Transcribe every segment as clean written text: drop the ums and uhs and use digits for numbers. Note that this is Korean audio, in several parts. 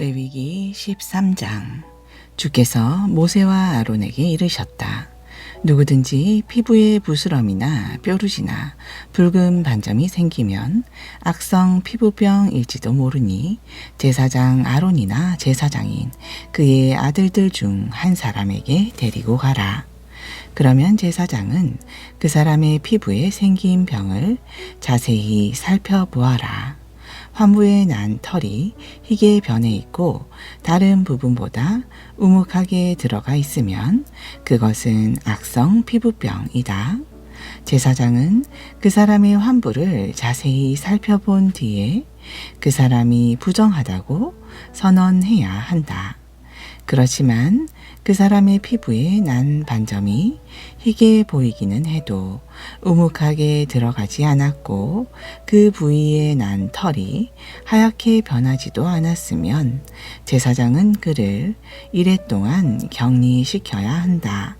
레위기 13장. 주께서 모세와 아론에게 이르셨다. 누구든지 피부에 부스럼이나 뾰루지나 붉은 반점이 생기면 악성 피부병일지도 모르니 제사장 아론이나 제사장인 그의 아들들 중 한 사람에게 데리고 가라. 그러면 제사장은 그 사람의 피부에 생긴 병을 자세히 살펴보아라. 환부에 난 털이 희게 변해 있고 다른 부분보다 우묵하게 들어가 있으면 그것은 악성 피부병이다. 제사장은 그 사람의 환부를 자세히 살펴본 뒤에 그 사람이 부정하다고 선언해야 한다. 그렇지만 그 사람의 피부에 난 반점이 희게 보이기는 해도 우묵하게 들어가지 않았고 그 부위에 난 털이 하얗게 변하지도 않았으면 제사장은 그를 이레 동안 격리시켜야 한다.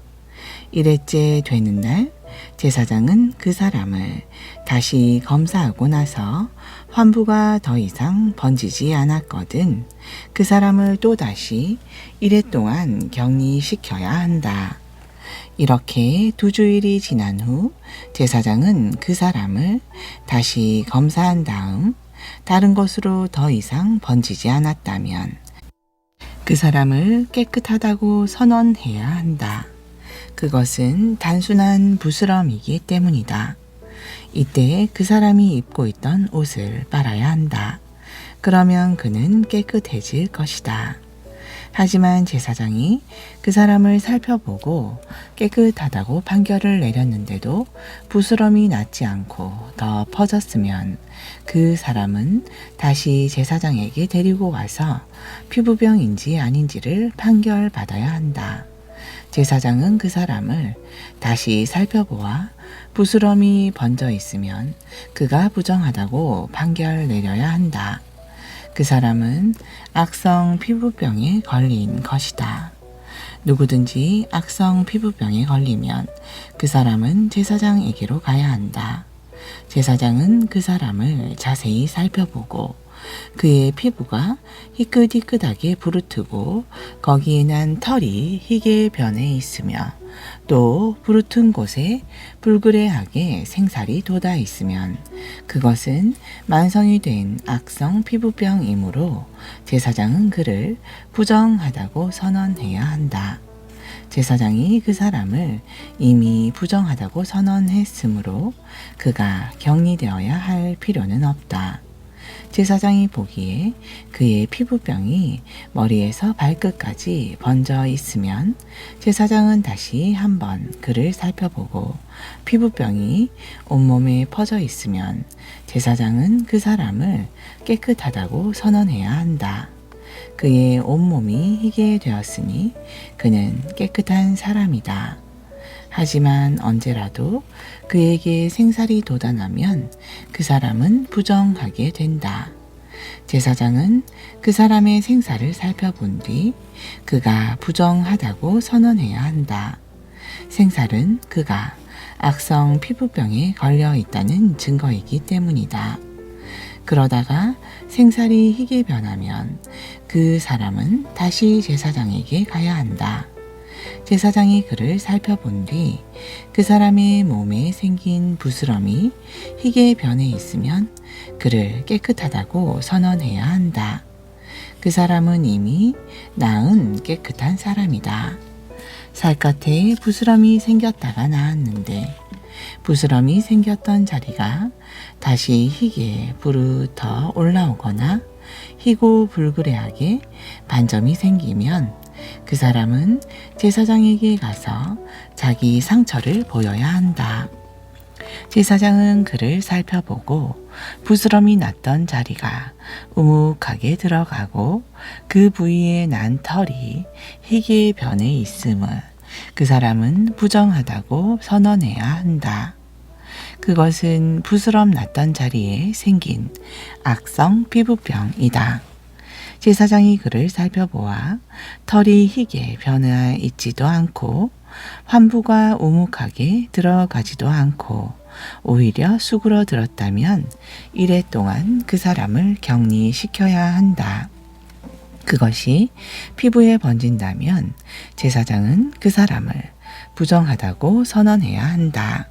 이레째 되는 날 제사장은 그 사람을 다시 검사하고 나서 환부가 더 이상 번지지 않았거든 그 사람을 또다시 이레 동안 격리시켜야 한다. 이렇게 2주일이 지난 후 제사장은 그 사람을 다시 검사한 다음 다른 것으로 더 이상 번지지 않았다면 그 사람을 깨끗하다고 선언해야 한다. 그것은 단순한 부스럼이기 때문이다. 이때 그 사람이 입고 있던 옷을 빨아야 한다. 그러면 그는 깨끗해질 것이다. 하지만 제사장이 그 사람을 살펴보고 깨끗하다고 판결을 내렸는데도 부스럼이 낫지 않고 더 퍼졌으면 그 사람은 다시 제사장에게 데리고 와서 피부병인지 아닌지를 판결받아야 한다. 제사장은 그 사람을 다시 살펴보아 부스럼이 번져 있으면 그가 부정하다고 판결 내려야 한다. 그 사람은 악성 피부병에 걸린 것이다. 누구든지 악성 피부병에 걸리면 그 사람은 제사장에게로 가야 한다. 제사장은 그 사람을 자세히 살펴보고 그의 피부가 희끗희끗하게 부르트고 거기에 난 털이 희게 변해 있으며 또 부르튼 곳에 불그레하게 생살이 돋아 있으면 그것은 만성이 된 악성 피부병이므로 제사장은 그를 부정하다고 선언해야 한다. 제사장이 그 사람을 이미 부정하다고 선언했으므로 그가 격리되어야 할 필요는 없다. 제사장이 보기에 그의 피부병이 머리에서 발끝까지 번져 있으면 제사장은 다시 한번 그를 살펴보고 피부병이 온몸에 퍼져 있으면 제사장은 그 사람을 깨끗하다고 선언해야 한다. 그의 온몸이 희게 되었으니 그는 깨끗한 사람이다. 하지만 언제라도 그에게 생살이 돋아나면 그 사람은 부정하게 된다. 제사장은 그 사람의 생살을 살펴본 뒤 그가 부정하다고 선언해야 한다. 생살은 그가 악성 피부병에 걸려 있다는 증거이기 때문이다. 그러다가 생살이 희게 변하면 그 사람은 다시 제사장에게 가야 한다. 제사장이 그를 살펴본 뒤 그 사람의 몸에 생긴 부스럼이 희게 변해 있으면 그를 깨끗하다고 선언해야 한다. 그 사람은 이미 나은 깨끗한 사람이다. 살갗에 부스럼이 생겼다가 나았는데 부스럼이 생겼던 자리가 다시 희게 부르터 올라오거나 희고 불그레하게 반점이 생기면 그 사람은 제사장에게 가서 자기 상처를 보여야 한다. 제사장은 그를 살펴보고 부스럼이 났던 자리가 우묵하게 들어가고 그 부위에 난 털이 희게 변해 있음을 그 사람은 부정하다고 선언해야 한다. 그것은 부스럼 났던 자리에 생긴 악성 피부병이다. 제사장이 그를 살펴보아 털이 희게 변해 있지도 않고 환부가 우묵하게 들어가지도 않고 오히려 수그러들었다면 이래 동안 그 사람을 격리시켜야 한다. 그것이 피부에 번진다면 제사장은 그 사람을 부정하다고 선언해야 한다.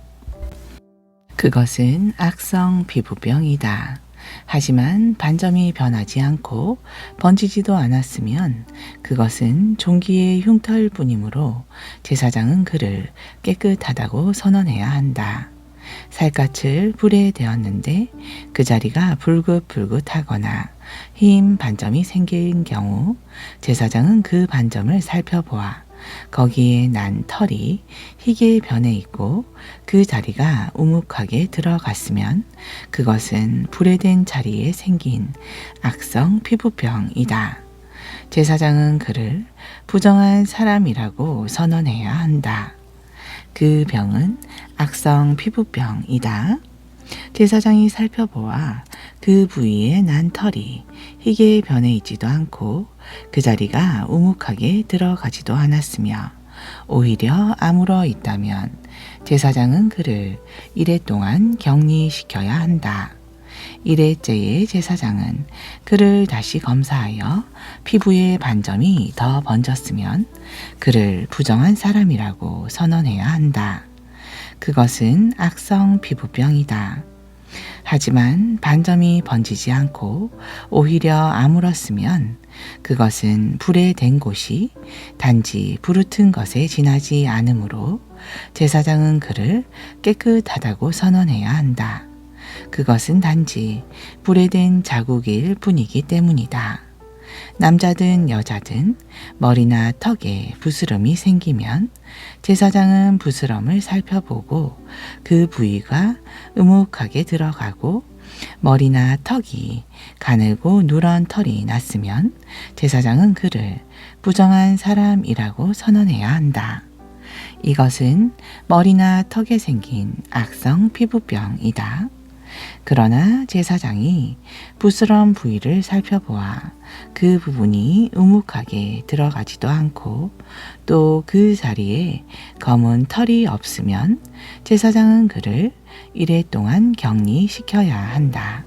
그것은 악성 피부병이다. 하지만 반점이 변하지 않고 번지지도 않았으면 그것은 종기의 흉터일뿐이므로 제사장은 그를 깨끗하다고 선언해야 한다. 살갗을 불에 대었는데 그 자리가 불긋불긋하거나 흰 반점이 생긴 경우 제사장은 그 반점을 살펴보아 거기에 난 털이 희게 변해 있고 그 자리가 우묵하게 들어갔으면 그것은 불에 댄 자리에 생긴 악성 피부병이다. 제사장은 그를 부정한 사람이라고 선언해야 한다. 그 병은 악성 피부병이다. 제사장이 살펴보아 그 부위에 난 털이 희게 변해 있지도 않고 그 자리가 우묵하게 들어가지도 않았으며 오히려 아물어 있다면 제사장은 그를 이래 동안 격리시켜야 한다. 이래째의 제사장은 그를 다시 검사하여 피부에 반점이 더 번졌으면 그를 부정한 사람이라고 선언해야 한다. 그것은 악성 피부병이다. 하지만 반점이 번지지 않고 오히려 아물었으면 그것은 불에 댄 곳이 단지 부르튼 것에 지나지 않으므로 제사장은 그를 깨끗하다고 선언해야 한다. 그것은 단지 불에 댄 자국일 뿐이기 때문이다. 남자든 여자든 머리나 턱에 부스럼이 생기면 제사장은 부스럼을 살펴보고 그 부위가 우묵하게 들어가고 머리나 턱이 가늘고 누런 털이 났으면 제사장은 그를 부정한 사람이라고 선언해야 한다. 이것은 머리나 턱에 생긴 악성 피부병이다. 그러나 제사장이 부스럼 부위를 살펴보아 그 부분이 우묵하게 들어가지도 않고 또 그 자리에 검은 털이 없으면 제사장은 그를 이래 동안 격리시켜야 한다.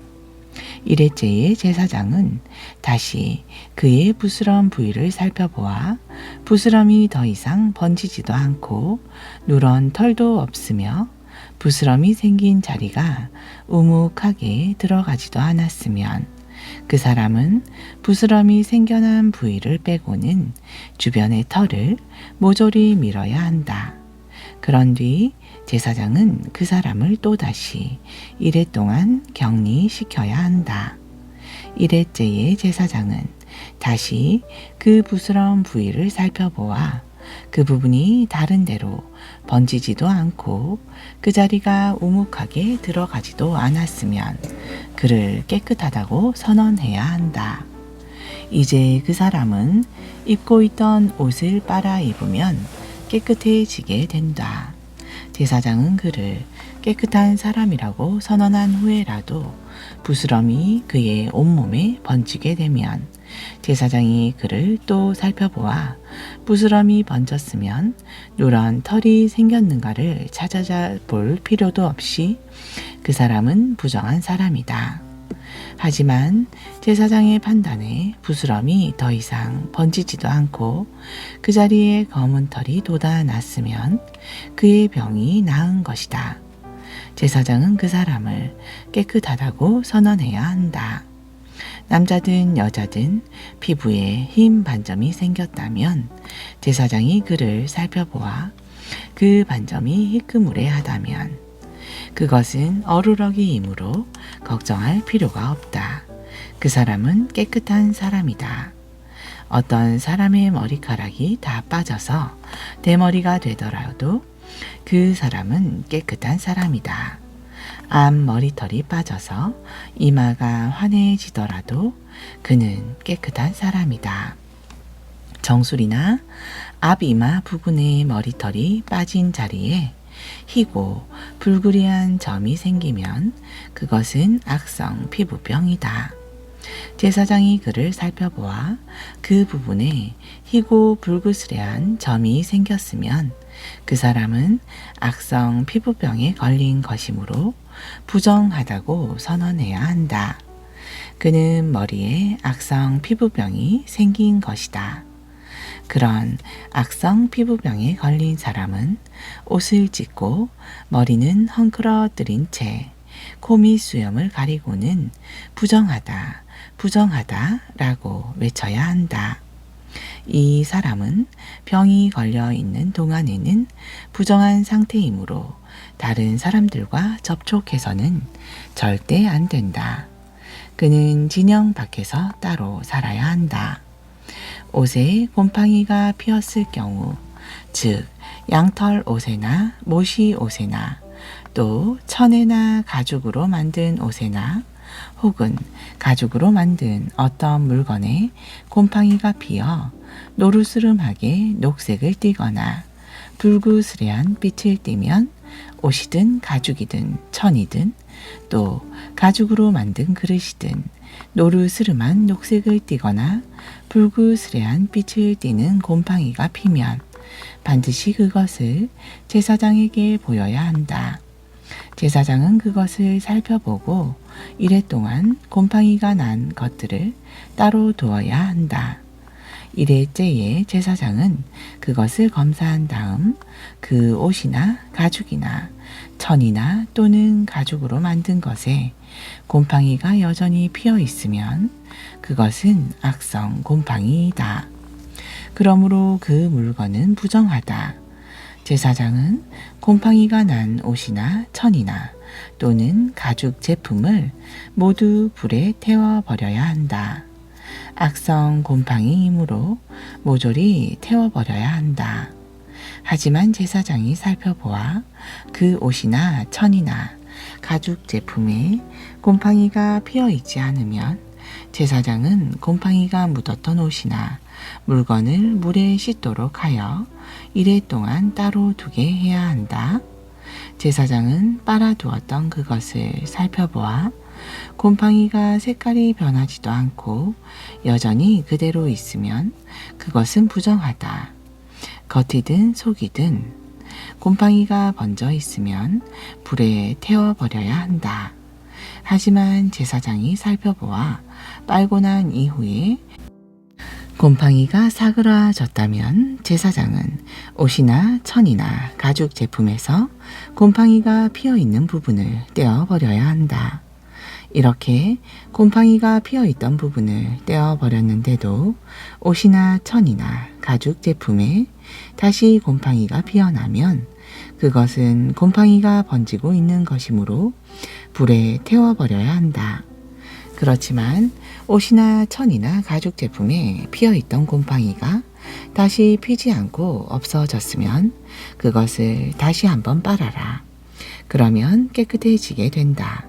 이래째의 제사장은 다시 그의 부스럼 부위를 살펴보아 부스럼이 더 이상 번지지도 않고 누런 털도 없으며 부스럼이 생긴 자리가 우묵하게 들어가지도 않았으면 그 사람은 부스럼이 생겨난 부위를 빼고는 주변의 털을 모조리 밀어야 한다. 그런 뒤 제사장은 그 사람을 또다시 이래 동안 격리시켜야 한다. 이래째의 제사장은 다시 그 부스럼 부위를 살펴보아 그 부분이 다른 데로 번지지도 않고 그 자리가 우묵하게 들어가지도 않았으면 그를 깨끗하다고 선언해야 한다. 이제 그 사람은 입고 있던 옷을 빨아 입으면 깨끗해지게 된다. 제사장은 그를 깨끗한 사람이라고 선언한 후에라도 부스럼이 그의 온몸에 번지게 되면 제사장이 그를 또 살펴보아 부스럼이 번졌으면 누런 털이 생겼는가를 찾아볼 필요도 없이 그 사람은 부정한 사람이다. 하지만 제사장의 판단에 부스럼이 더 이상 번지지도 않고 그 자리에 검은 털이 돋아났으면 그의 병이 나은 것이다. 제사장은 그 사람을 깨끗하다고 선언해야 한다. 남자든 여자든 피부에 흰 반점이 생겼다면 제사장이 그를 살펴보아 그 반점이 희끄무레하다면 그것은 어루러기이므로 걱정할 필요가 없다. 그 사람은 깨끗한 사람이다. 어떤 사람의 머리카락이 다 빠져서 대머리가 되더라도 그 사람은 깨끗한 사람이다. 앞 머리털이 빠져서 이마가 환해지더라도 그는 깨끗한 사람이다. 정수리나 앞이마 부분의 머리털이 빠진 자리에 희고 불그레한 점이 생기면 그것은 악성 피부병이다. 제사장이 그를 살펴보아 그 부분에 희고 불그스레한 점이 생겼으면 그 사람은 악성 피부병에 걸린 것이므로 부정하다고 선언해야 한다. 그는 머리에 악성 피부병이 생긴 것이다. 그런 악성 피부병에 걸린 사람은 옷을 찢고 머리는 헝클어뜨린 채 코밑 수염을 가리고는 부정하다, 부정하다 라고 외쳐야 한다. 이 사람은 병이 걸려 있는 동안에는 부정한 상태이므로 다른 사람들과 접촉해서는 절대 안 된다. 그는 진영 밖에서 따로 살아야 한다. 옷에 곰팡이가 피었을 경우, 즉 양털 옷에나 모시 옷에나 또 천에나 가죽으로 만든 옷에나 혹은 가죽으로 만든 어떤 물건에 곰팡이가 피어 노르스름하게 녹색을 띠거나 불구스레한 빛을 띠면 옷이든 가죽이든 천이든 또 가죽으로 만든 그릇이든 노르스름한 녹색을 띠거나 불구스레한 빛을 띠는 곰팡이가 피면 반드시 그것을 제사장에게 보여야 한다. 제사장은 그것을 살펴보고 이랫동안 곰팡이가 난 것들을 따로 두어야 한다. 이래째에 제사장은 그것을 검사한 다음 그 옷이나 가죽이나 천이나 또는 가죽으로 만든 것에 곰팡이가 여전히 피어 있으면 그것은 악성 곰팡이이다. 그러므로 그 물건은 부정하다. 제사장은 곰팡이가 난 옷이나 천이나 또는 가죽 제품을 모두 불에 태워버려야 한다. 악성 곰팡이이므로 모조리 태워버려야 한다. 하지만 제사장이 살펴보아 그 옷이나 천이나 가죽 제품에 곰팡이가 피어 있지 않으면 제사장은 곰팡이가 묻었던 옷이나 물건을 물에 씻도록 하여 이랫동안 따로 두게 해야 한다. 제사장은 빨아두었던 그것을 살펴보아 곰팡이가 색깔이 변하지도 않고 여전히 그대로 있으면 그것은 부정하다. 겉이든 속이든 곰팡이가 번져 있으면 불에 태워버려야 한다. 하지만 제사장이 살펴보아 빨고 난 이후에 곰팡이가 사그라졌다면 제사장은 옷이나 천이나 가죽 제품에서 곰팡이가 피어 있는 부분을 떼어버려야 한다. 이렇게 곰팡이가 피어 있던 부분을 떼어버렸는데도 옷이나 천이나 가죽 제품에 다시 곰팡이가 피어나면 그것은 곰팡이가 번지고 있는 것이므로 불에 태워버려야 한다. 그렇지만 옷이나 천이나 가죽 제품에 피어있던 곰팡이가 다시 피지 않고 없어졌으면 그것을 다시 한번 빨아라. 그러면 깨끗해지게 된다.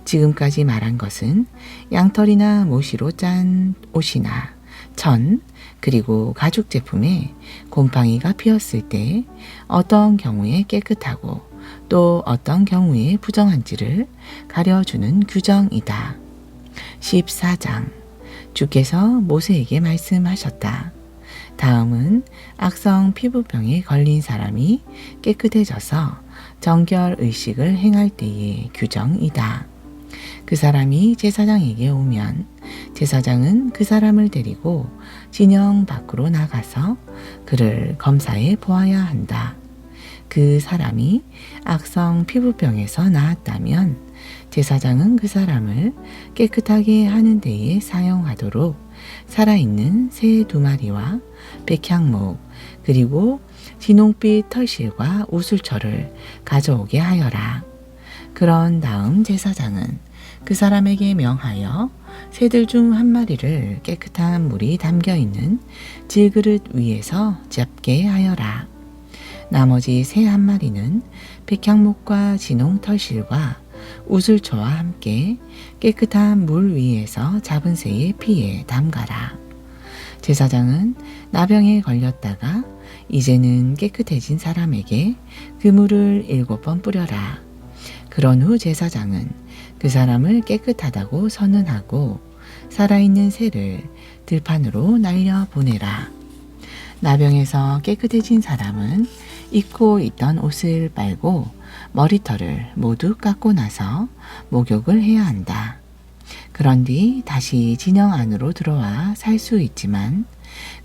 지금까지 말한 것은 양털이나 모시로 짠 옷이나 천 그리고 가죽 제품에 곰팡이가 피었을 때 어떤 경우에 깨끗하고 또 어떤 경우에 부정한지를 가려주는 규정이다. 14장 주께서 모세에게 말씀하셨다. 다음은 악성 피부병에 걸린 사람이 깨끗해져서 정결 의식을 행할 때의 규정이다. 그 사람이 제사장에게 오면 제사장은 그 사람을 데리고 진영 밖으로 나가서 그를 검사해 보아야 한다. 그 사람이 악성 피부병에서 나았다면 제사장은 그 사람을 깨끗하게 하는 데에 사용하도록 살아있는 새 2마리와 백향목 그리고 진홍빛 털실과 우슬초를 가져오게 하여라. 그런 다음 제사장은 그 사람에게 명하여 새들 중 1마리를 깨끗한 물이 담겨있는 질그릇 위에서 잡게 하여라. 나머지 새 1마리는 백향목과 진홍 털실과 우슬초와 함께 깨끗한 물 위에서 잡은 새의 피에 담가라. 제사장은 나병에 걸렸다가 이제는 깨끗해진 사람에게 그 물을 7번 뿌려라. 그런 후 제사장은 그 사람을 깨끗하다고 선언하고 살아있는 새를 들판으로 날려보내라. 나병에서 깨끗해진 사람은 입고 있던 옷을 빨고 머리털을 모두 깎고 나서 목욕을 해야 한다. 그런 뒤 다시 진영 안으로 들어와 살 수 있지만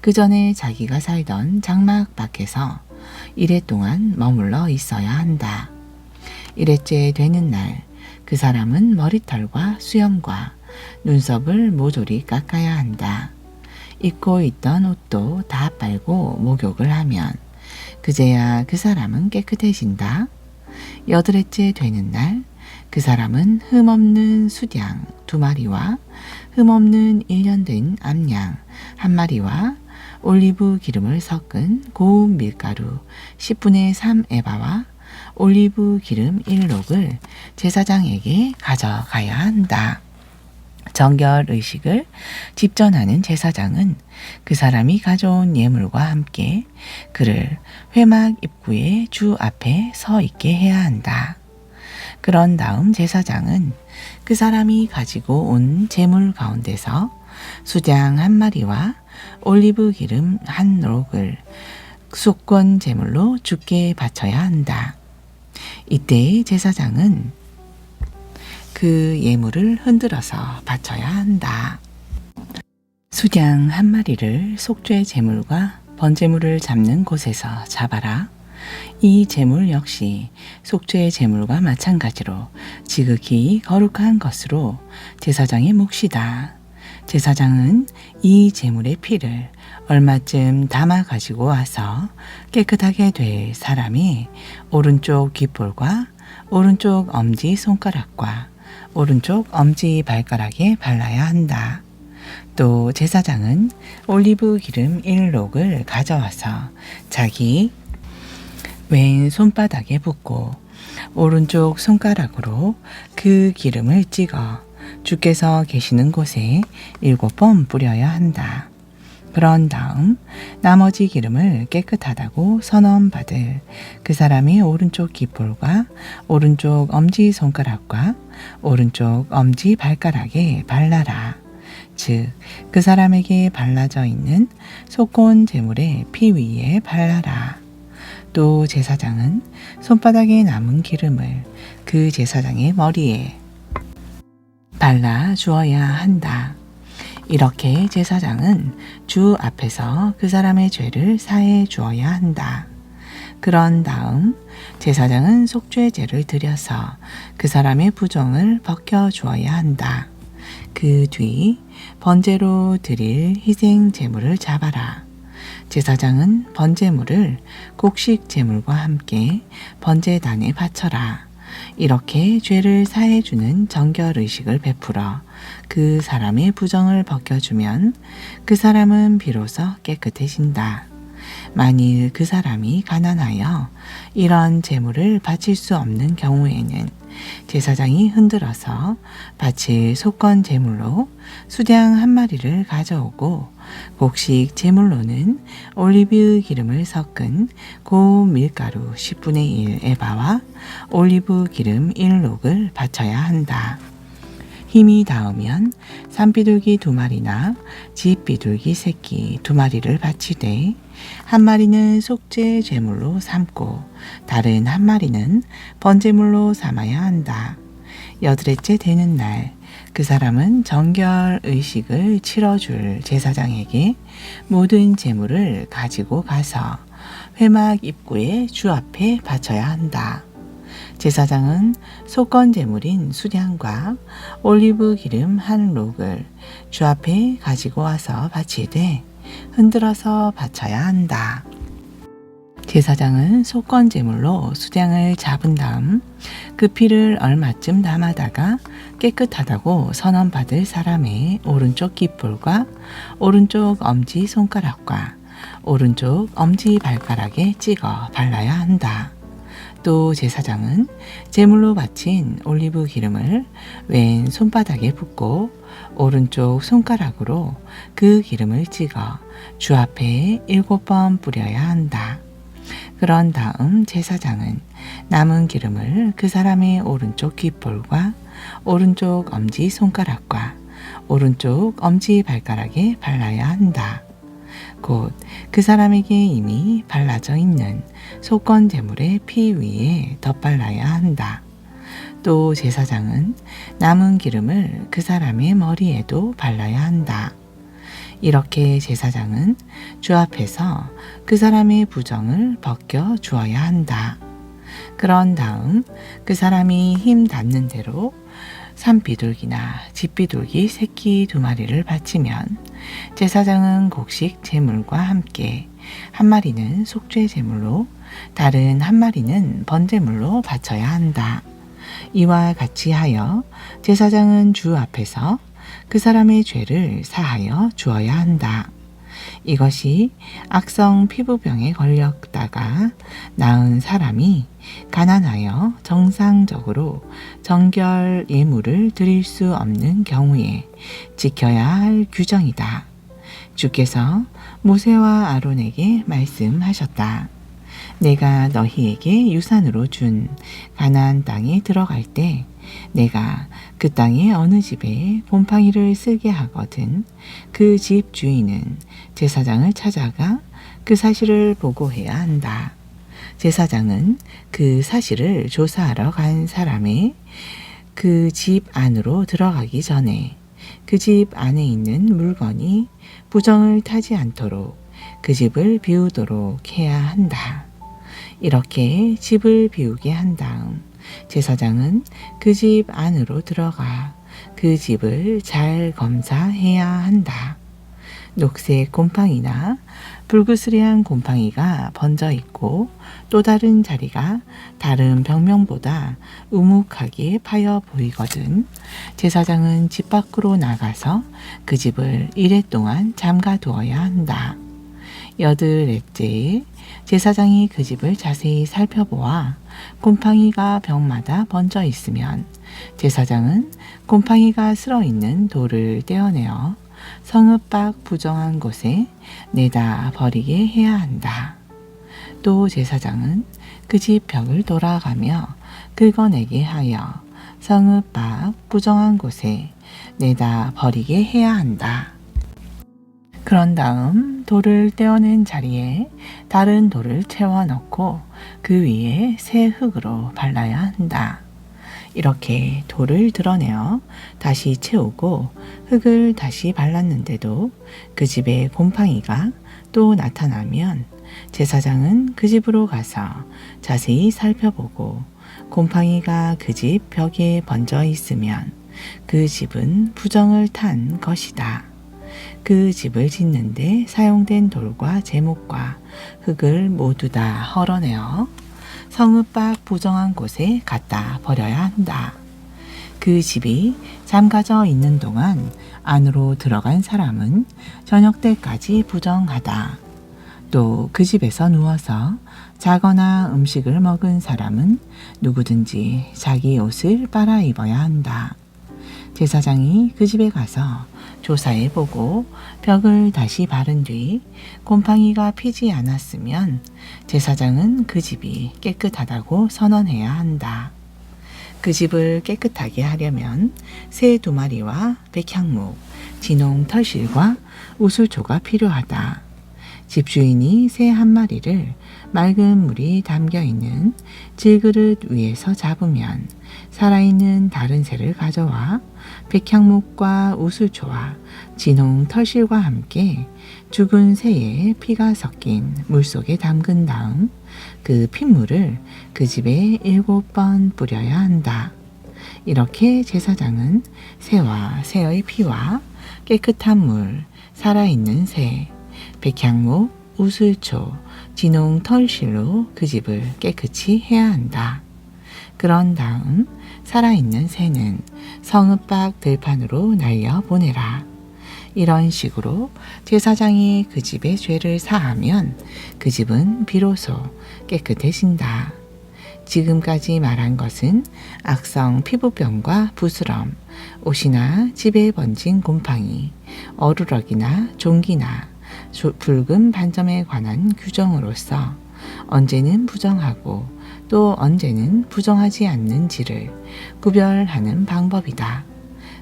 그 전에 자기가 살던 장막 밖에서 1회 동안 머물러 있어야 한다. 1회째 되는 날 그 사람은 머리털과 수염과 눈썹을 모조리 깎아야 한다. 입고 있던 옷도 다 빨고 목욕을 하면 그제야 그 사람은 깨끗해진다. 8회째 되는 날 그 사람은 흠없는 수양 2마리와 흠없는 1년 된 암양 1마리와 올리브 기름을 섞은 고운 밀가루 10분의 3 에바와 올리브 기름 1록을 제사장에게 가져가야 한다. 정결 의식을 집전하는 제사장은 그 사람이 가져온 예물과 함께 그를 회막 입구의 주 앞에 서 있게 해야 한다. 그런 다음 제사장은 그 사람이 가지고 온 제물 가운데서 수장 1마리와 올리브 기름 1록을 속건 제물로 주께 바쳐야 한다. 이때 제사장은 그 예물을 흔들어서 바쳐야 한다. 수장 1마리를 속죄 제물과 번제물을 잡는 곳에서 잡아라. 이 제물 역시 속죄 제물과 마찬가지로 지극히 거룩한 것으로 제사장의 몫이다. 제사장은 이 제물의 피를 얼마쯤 담아 가지고 와서 깨끗하게 될 사람이 오른쪽 귓볼과 오른쪽 엄지 손가락과 오른쪽 엄지 발가락에 발라야 한다. 또 제사장은 올리브 기름 1록을 가져와서 자기 왼 손바닥에 붓고 오른쪽 손가락으로 그 기름을 찍어 주께서 계시는 곳에 7번 뿌려야 한다. 그런 다음 나머지 기름을 깨끗하다고 선언받을 그 사람의 오른쪽 귓볼과 오른쪽 엄지손가락과 오른쪽 엄지 발가락에 발라라. 즉, 그 사람에게 발라져 있는 속건 제물의 피 위에 발라라. 또 제사장은 손바닥에 남은 기름을 그 제사장의 머리에 발라 주어야 한다. 이렇게 제사장은 주 앞에서 그 사람의 죄를 사해 주어야 한다. 그런 다음 제사장은 속죄제를 드려서 그 사람의 부정을 벗겨 주어야 한다. 그 뒤 번제로 드릴 희생 제물을 잡아라. 제사장은 번제물을 곡식 제물과 함께 번제단에 바쳐라. 이렇게 죄를 사해주는 정결 의식을 베풀어 그 사람의 부정을 벗겨주면 그 사람은 비로소 깨끗해진다. 만일 그 사람이 가난하여 이런 제물을 바칠 수 없는 경우에는 제사장이 흔들어서 바칠 속건 제물로 수장 1마리를 가져오고 곡식 제물로는 올리브 기름을 섞은 고운 밀가루 10분의 1 에바와 올리브 기름 1록을 바쳐야 한다. 힘이 닿으면 산비둘기 2마리나 집비둘기 새끼 2마리를 바치되 1마리는 속죄 제물로 삼고 다른 1마리는 번제물로 삼아야 한다. 8회째 되는 날 그 사람은 정결 의식을 치러줄 제사장에게 모든 제물을 가지고 가서 회막 입구의 주 앞에 바쳐야 한다. 제사장은 속건 제물인 수량과 올리브 기름 1록을 주 앞에 가지고 와서 바치되 흔들어서 바쳐야 한다. 제사장은 속건 제물로 수량을 잡은 다음 그 피를 얼마쯤 담아다가 깨끗하다고 선언받을 사람의 오른쪽 깃볼과 오른쪽 엄지 손가락과 오른쪽 엄지 발가락에 찍어 발라야 한다. 또 제사장은 제물로 바친 올리브 기름을 왼 손바닥에 붓고 오른쪽 손가락으로 그 기름을 찍어 주 앞에 7번 뿌려야 한다. 그런 다음 제사장은 남은 기름을 그 사람의 오른쪽 깃볼과 오른쪽 엄지 손가락과 오른쪽 엄지 발가락에 발라야 한다. 곧 그 사람에게 이미 발라져 있는 속건 제물의 피 위에 덧발라야 한다. 또 제사장은 남은 기름을 그 사람의 머리에도 발라야 한다. 이렇게 제사장은 주 앞에서 그 사람의 부정을 벗겨 주어야 한다. 그런 다음 그 사람이 힘 닿는 대로 산비둘기나 집비둘기 새끼 2마리를 바치면 제사장은 곡식 제물과 함께 한 마리는 속죄 제물로 다른 한 마리는 번제물로 바쳐야 한다. 이와 같이 하여 제사장은 주 앞에서 그 사람의 죄를 사하여 주어야 한다. 이것이 악성 피부병에 걸렸다가 나은 사람이 가난하여 정상적으로 정결 예물을 드릴 수 없는 경우에 지켜야 할 규정이다. 주께서 모세와 아론에게 말씀하셨다. 내가 너희에게 유산으로 준 가나안 땅에 들어갈 때 내가 그 땅의 어느 집에 곰팡이를 쓰게 하거든 그 집 주인은 제사장을 찾아가 그 사실을 보고해야 한다. 제사장은 그 사실을 조사하러 간 사람의 그 집 안으로 들어가기 전에 그 집 안에 있는 물건이 부정을 타지 않도록 그 집을 비우도록 해야 한다. 이렇게 집을 비우게 한 다음 제사장은 그 집 안으로 들어가 그 집을 잘 검사해야 한다. 녹색 곰팡이나 불그스레한 곰팡이가 번져 있고 또 다른 자리가 다른 벽면보다 우묵하게 파여 보이거든 제사장은 집 밖으로 나가서 그 집을 1회 동안 잠가 두어야 한다. 8회째에 제사장이 그 집을 자세히 살펴보아 곰팡이가 벽마다 번져 있으면 제사장은 곰팡이가 쓸어있는 돌을 떼어내어 성읍 밖 부정한 곳에 내다 버리게 해야 한다. 또 제사장은 그 집 벽을 돌아가며 긁어내게 하여 성읍 밖 부정한 곳에 내다 버리게 해야 한다. 그런 다음 돌을 떼어낸 자리에 다른 돌을 채워 넣고 그 위에 새 흙으로 발라야 한다. 이렇게 돌을 드러내어 다시 채우고 흙을 다시 발랐는데도 그 집에 곰팡이가 또 나타나면 제사장은 그 집으로 가서 자세히 살펴보고 곰팡이가 그 집 벽에 번져 있으면 그 집은 부정을 탄 것이다. 그 집을 짓는데 사용된 돌과 제목과 흙을 모두 다 헐어내어 성읍 밖 부정한 곳에 갖다 버려야 한다. 그 집이 잠가져 있는 동안 안으로 들어간 사람은 저녁 때까지 부정하다. 또 그 집에서 누워서 자거나 음식을 먹은 사람은 누구든지 자기 옷을 빨아 입어야 한다. 제사장이 그 집에 가서 조사해보고 벽을 다시 바른 뒤 곰팡이가 피지 않았으면 제사장은 그 집이 깨끗하다고 선언해야 한다. 그 집을 깨끗하게 하려면 새 2마리와 백향목, 진홍 털실과 우슬초가 필요하다. 집주인이 새 1마리를 맑은 물이 담겨있는 질그릇 위에서 잡으면 살아있는 다른 새를 가져와 백향목과 우슬초와 진홍 털실과 함께 죽은 새의 피가 섞인 물속에 담근 다음 그 핏물을 그 집에 7번 뿌려야 한다. 이렇게 제사장은 새와 새의 피와 깨끗한 물, 살아있는 새, 백향목, 우슬초, 진홍 털실로 그 집을 깨끗이 해야 한다. 그런 다음 살아있는 새는 성읍 밖 들판으로 날려 보내라. 이런 식으로 제사장이 그 집의 죄를 사하면 그 집은 비로소 깨끗해진다. 지금까지 말한 것은 악성 피부병과 부스럼, 옷이나 집에 번진 곰팡이, 어루럭이나 종기나 붉은 반점에 관한 규정으로서 언제는 부정하고 또 언제는 부정하지 않는지를 구별하는 방법이다.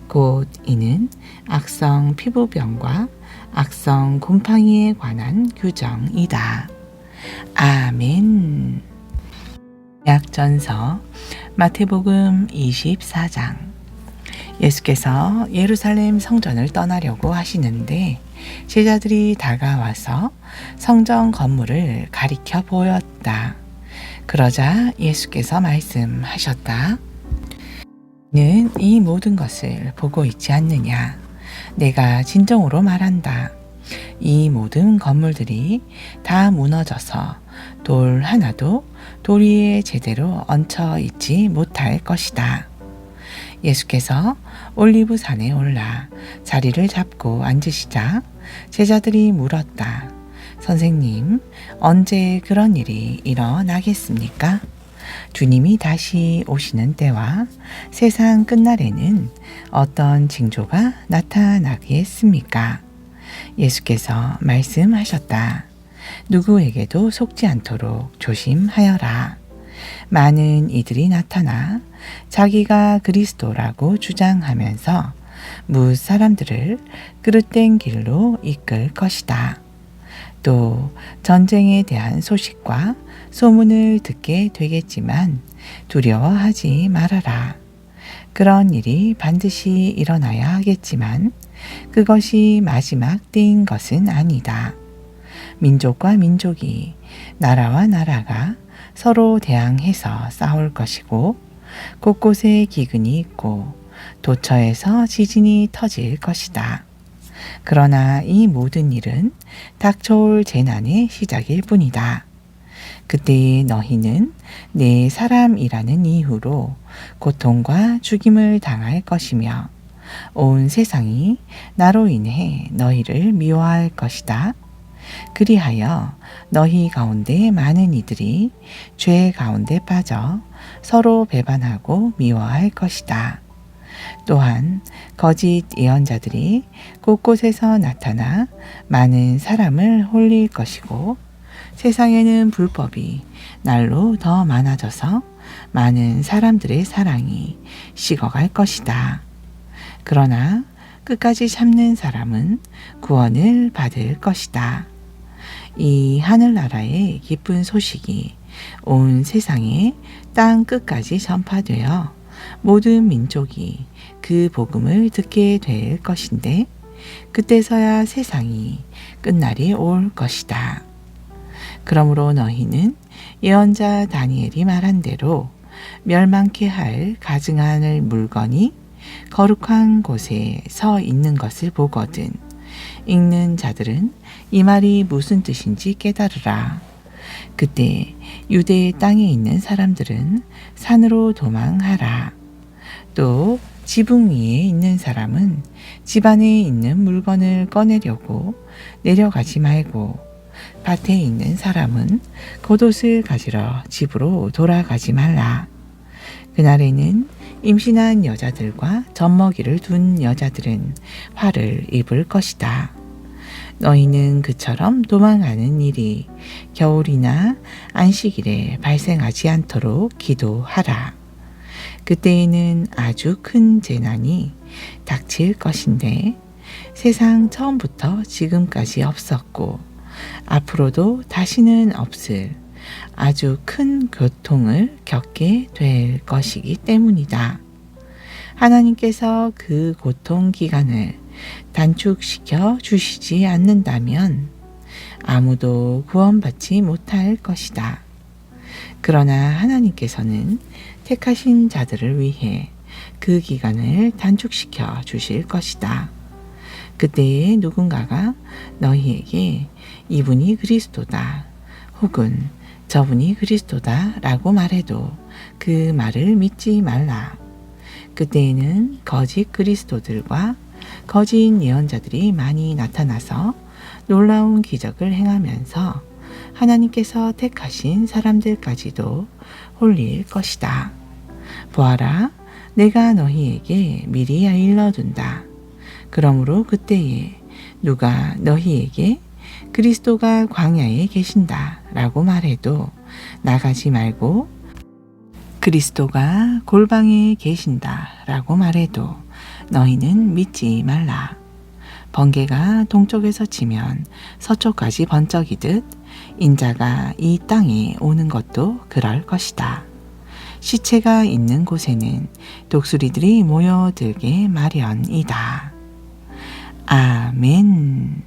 곧 이는 악성 피부병과 악성 곰팡이에 관한 규정이다. 아멘. 약전서 마태복음 24장. 예수께서 예루살렘 성전을 떠나려고 하시는데 제자들이 다가와서 성전 건물을 가리켜 보였다. 그러자 예수께서 말씀하셨다. 너는 이 모든 것을 보고 있지 않느냐? 내가 진정으로 말한다. 이 모든 건물들이 다 무너져서 돌 하나도 돌 위에 제대로 얹혀 있지 못할 것이다. 예수께서 올리브산에 올라 자리를 잡고 앉으시자 제자들이 물었다. 선생님, 언제 그런 일이 일어나겠습니까? 주님이 다시 오시는 때와 세상 끝날에는 어떤 징조가 나타나겠습니까? 예수께서 말씀하셨다. 누구에게도 속지 않도록 조심하여라. 많은 이들이 나타나 자기가 그리스도라고 주장하면서 뭇 사람들을 그릇된 길로 이끌 것이다. 또 전쟁에 대한 소식과 소문을 듣게 되겠지만 두려워하지 말아라. 그런 일이 반드시 일어나야 하겠지만 그것이 마지막 때인 것은 아니다. 민족과 민족이, 나라와 나라가 서로 대항해서 싸울 것이고 곳곳에 기근이 있고 도처에서 지진이 터질 것이다. 그러나 이 모든 일은 닥쳐올 재난의 시작일 뿐이다. 그때의 너희는 내 사람이라는 이유로 고통과 죽임을 당할 것이며 온 세상이 나로 인해 너희를 미워할 것이다. 그리하여 너희 가운데 많은 이들이 죄 가운데 빠져 서로 배반하고 미워할 것이다. 또한 거짓 예언자들이 곳곳에서 나타나 많은 사람을 홀릴 것이고 세상에는 불법이 날로 더 많아져서 많은 사람들의 사랑이 식어갈 것이다. 그러나 끝까지 참는 사람은 구원을 받을 것이다. 이 하늘나라의 기쁜 소식이 온 세상에 땅 끝까지 전파되어 모든 민족이 그 복음을 듣게 될 것인데 그때서야 세상이 끝날이 올 것이다. 그러므로 너희는 예언자 다니엘이 말한 대로 멸망케 할 가증할 물건이 거룩한 곳에 서 있는 것을 보거든 읽는 자들은 이 말이 무슨 뜻인지 깨달으라. 그때 유대의 땅에 있는 사람들은 산으로 도망하라. 또 지붕 위에 있는 사람은 집 안에 있는 물건을 꺼내려고 내려가지 말고 밭에 있는 사람은 겉옷을 가지러 집으로 돌아가지 말라. 그날에는 임신한 여자들과 젖먹이를 둔 여자들은 화를 입을 것이다. 너희는 그처럼 도망하는 일이 겨울이나 안식일에 발생하지 않도록 기도하라. 그때에는 아주 큰 재난이 닥칠 것인데 세상 처음부터 지금까지 없었고 앞으로도 다시는 없을 아주 큰 고통을 겪게 될 것이기 때문이다. 하나님께서 그 고통 기간을 단축시켜 주시지 않는다면 아무도 구원받지 못할 것이다. 그러나 하나님께서는 택하신 자들을 위해 그 기간을 단축시켜 주실 것이다. 그때에 누군가가 너희에게 이분이 그리스도다 혹은 저분이 그리스도다 라고 말해도 그 말을 믿지 말라. 그때에는 거짓 그리스도들과 거짓 예언자들이 많이 나타나서 놀라운 기적을 행하면서 하나님께서 택하신 사람들까지도 홀릴 것이다. 보아라, 내가 너희에게 미리 일러둔다. 그러므로 그때에 누가 너희에게 그리스도가 광야에 계신다 라고 말해도 나가지 말고 그리스도가 골방에 계신다 라고 말해도 너희는 믿지 말라. 번개가 동쪽에서 치면 서쪽까지 번쩍이듯 인자가 이 땅에 오는 것도 그럴 것이다. 시체가 있는 곳에는 독수리들이 모여들게 마련이다. 아멘.